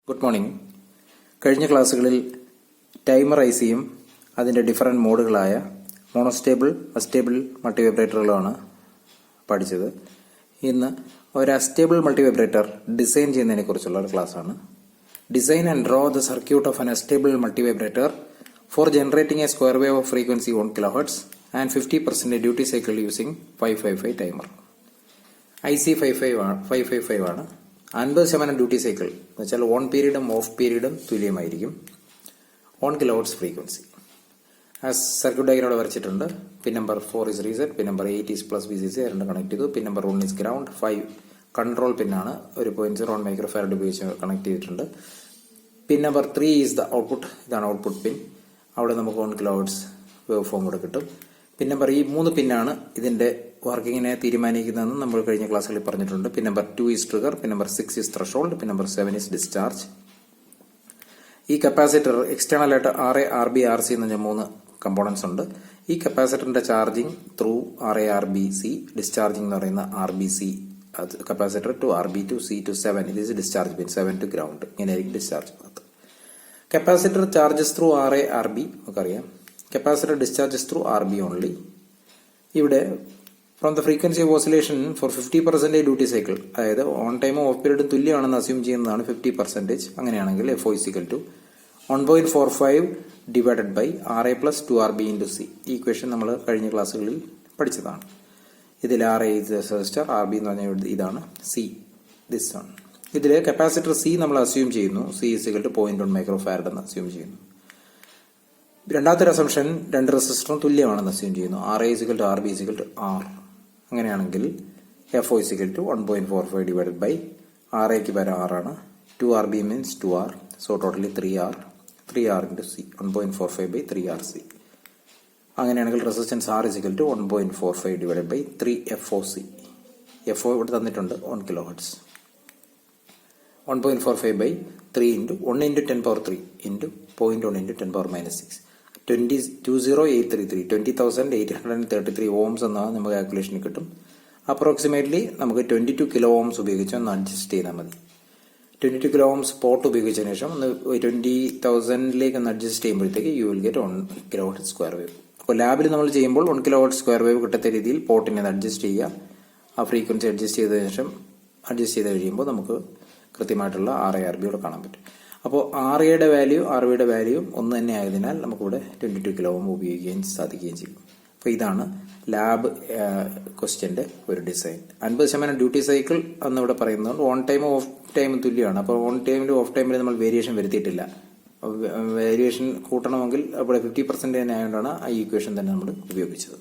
Good morning. കഴിഞ്ഞ ക്ലാസ്സുകളിൽ timer ഐസിയും അതിൻ്റെ ഡിഫറൻറ്റ് മോഡുകളായ മോണോസ്റ്റേബിൾ, അസ്റ്റേബിൾ മൾട്ടിവൈബ്രേറ്ററുകളാണ് പഠിച്ചത്. ഇന്ന് ഒരു അസ്റ്റേബിൾ മൾട്ടിവൈബ്രേറ്റർ ഡിസൈൻ ചെയ്യുന്നതിനെ കുറിച്ചുള്ള ഒരു ക്ലാസ്സാണ്. Design and draw the circuit of an astable multivibrator four generating A square wave of frequency 1 kHz and 50% duty cycle using 555 timer. IC 555 ആണ്. 50% ഡ്യൂട്ടി സൈക്കിൾ എന്ന് വെച്ചാൽ ഓൺ പീരീഡും ഓഫ് പീരീഡും തുല്യമായിരിക്കും. 1 kHz ഫ്രീക്വൻസി. സർക്യൂട്ട് ഡയഗ്രം ഇവിടെ വരച്ചിട്ടുണ്ട്. Pin number 4 is reset, pin number 8 is plus VCC, രണ്ട് connect ചെയ്തു. Pin number 1 is ground, 5 control പിന്നാണ്, ഒരു 0.01 മൈക്രോഫാരഡ് ഉപയോഗിച്ച് കണക്ട് ചെയ്തിട്ടുണ്ട്. Pin number 3 is the output, ഇതാണ് ഔട്ട്പുട്ട് പിൻ. അവിടെ നമുക്ക് 1 kHz വേവ് ഫോം കൂടെ കിട്ടും. പിൻ നമ്പർ ഈ 3 പിന്നാണ് ഇതിന്റെ വർക്കിങ്ങിനെ തീരുമാനിക്കുന്നതെന്ന് നമ്മൾ കഴിഞ്ഞ ക്ലാസ്സുകളിൽ പറഞ്ഞിട്ടുണ്ട്. Pin number 2 is trigger, pin number 6 is threshold, pin number 7 is discharge. ഈ കപ്പാസിറ്റർ എക്സ്റ്റേണൽ ആയിട്ട് RA, RB, RC എന്ന 3 കമ്പോണൻസ് ഉണ്ട്. ഈ കപ്പാസിറ്ററിന്റെ charging through RA, RBC, discharging എന്ന് പറയുന്ന RBC capacitor to RB to C to 7, ഇത് is discharge pin 7 to ground. ഇങ്ങനെയായിരിക്കും ഡിസ്ചാർജ് ഭാഗത്ത്. Capacitor charges through RA, RB നമുക്കറിയാം. Capacitor discharges through RB only. ഇവിടെ from the frequency of oscillation for 50% duty cycle, അതായത് on ടൈമും ഓഫ് പീരീഡും തുല്യമാണെന്ന് അസ്യൂം ചെയ്യുന്നതാണ് 50%. അങ്ങനെയാണെങ്കിൽ FO = 1.45 divided by RA plus 2RB into C. ഈ ഇക്വേഷൻ നമ്മൾ കഴിഞ്ഞ ക്ലാസ്സുകളിൽ പഠിച്ചതാണ്. ഇതിൽ RA ഇസ് റെസിസ്റ്റർ, RB എന്ന് പറഞ്ഞാൽ ഇതാണ്, C ദിസ് ആണ്. ഇതിൽ കപ്പാസിറ്റർ C നമ്മൾ അസ്യൂം ചെയ്യുന്നു. C = 0.1 മൈക്രോഫാരഡ് എന്ന് അസ്യൂം ചെയ്യുന്നു. രണ്ടാമത്തെ അസംഷൻ രണ്ട് റെസിസ്റ്ററും തുല്യമാണെന്ന് അസ്യൂം ചെയ്യുന്നു. RA = RB = R. അങ്ങനെയാണെങ്കിൽ FO = 1.45 ഡിവൈഡഡ് ബൈ RAക്ക് പകരം R ആണ്. 2RB means 2R, so totally 3R into C, 1.45 by 3RC. അങ്ങനെയാണെങ്കിൽ resistance R = 1.45 divided by 3FOC. FO ഇവിടെ തന്നിട്ടുണ്ട് 1 kHz. 1.45 by 3 into 1 into 10³ into 0.1 into 10⁻⁶. 20833 20,833 ohms എന്ന നമുക്ക് കാൽക്കുലേഷനിൽ കിട്ടും. അപ്രോക്സിമേറ്റ്ലി നമുക്ക് 22 കിലോ ഓംസ് ഉപയോഗിച്ച് ഒന്ന് അഡ്ജസ്റ്റ് ചെയ്താൽ മതി. 22 കിലോ ഓംസ് പോട്ട് ഉപയോഗിച്ചതിന് ശേഷം ഒന്ന് 20,000 ഒന്ന് അഡ്ജസ്റ്റ് ചെയ്യുമ്പോഴത്തേക്ക് you will get 1 kHz square wave. അപ്പോൾ ലാബിൽ നമ്മൾ ചെയ്യുമ്പോൾ 1 kHz സ്ക്വയർ വേവ് കിട്ടത്ത രീതിയിൽ പോട്ടിനെ അഡ്ജസ്റ്റ് ചെയ്യുക. ആ ഫ്രീക്വൻസി അഡ്ജസ്റ്റ് ചെയ്തതിനു ശേഷം ചെയ്ത് കഴിയുമ്പോൾ നമുക്ക് കൃത്യമായിട്ടുള്ള RA, RB ഇവിടെ കാണാൻ പറ്റും. അപ്പോൾ RAയുടെ വാല്യൂ RBയുടെ വാല്യൂ ഒന്ന് തന്നെ ആയതിനാൽ നമുക്കിവിടെ 22 കിലോ ഓം ഉപയോഗിക്കുകയും സാധിക്കുകയും ചെയ്യും. അപ്പോൾ ഇതാണ് ലാബ് ക്വസ്റ്റ്യന്റെ ഒരു ഡിസൈൻ. 50% ഡ്യൂട്ടി സൈക്കിൾ എന്നിവിടെ പറയുന്നത് ഓൺ ടൈമും ഓഫ് ടൈമും തുല്യമാണ്. അപ്പോൾ ഓൺ ടൈമിലും ഓഫ് ടൈമിലും നമ്മൾ വേരിയേഷൻ വരുത്തിയിട്ടില്ല. വേരിയേഷൻ കൂട്ടണമെങ്കിൽ അവിടെ 50% തന്നെ ആയതുകൊണ്ടാണ് ഈ ഇക്വേഷൻ തന്നെ നമ്മൾ ഉപയോഗിച്ചത്.